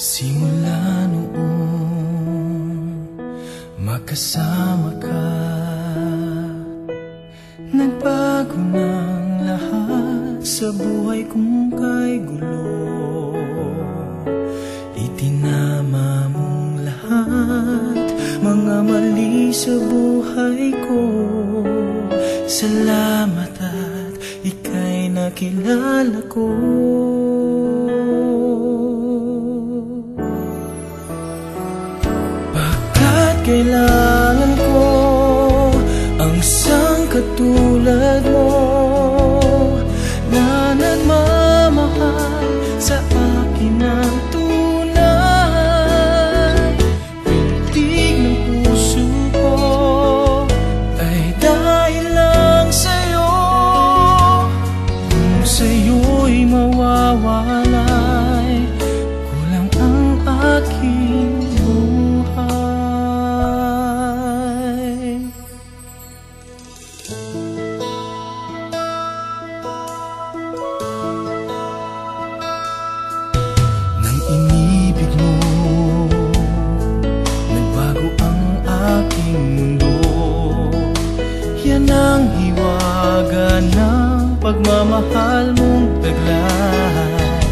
Simula noong magkasama ka, nagbago ng lahat sa buhay kong kay gulo. Itinama mong lahat, mga mali sa buhay ko. Salamat at ika'y nakilala ko. Kailangan ko ang isang katulad mo na nagmamahal sa akin ng tunay. Pintig ng puso ko ay dahil lang sa'yo. Kung sa'yo'y mawawalay, kulang ang aking buhay. Nang inibig mo, nagbago ang aking mundo. Yan ang hiwaga ng pagmamahal mong taglay.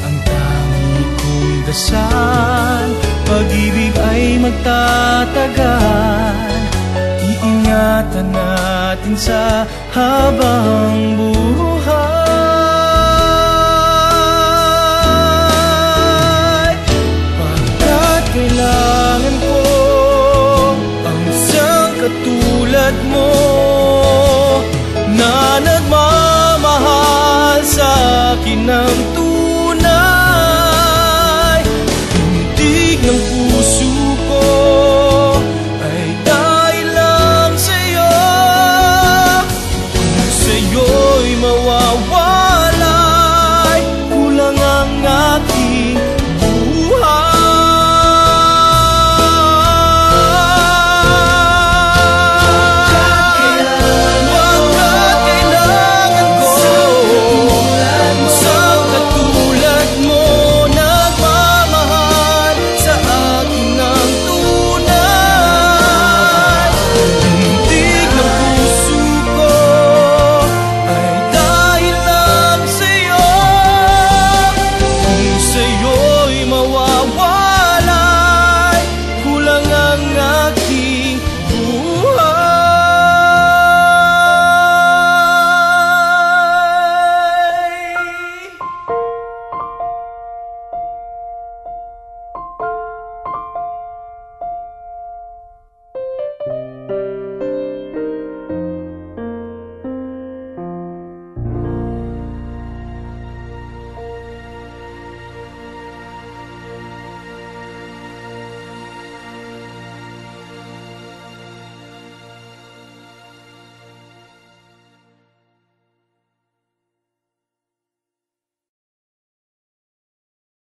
Ang tangi kong dasal, pag-ibig ay magtatagal. Iingatan natin sa habang buhay. Pagkat kailangan ko ang isang katulad mo na nagmamahal sa akin ng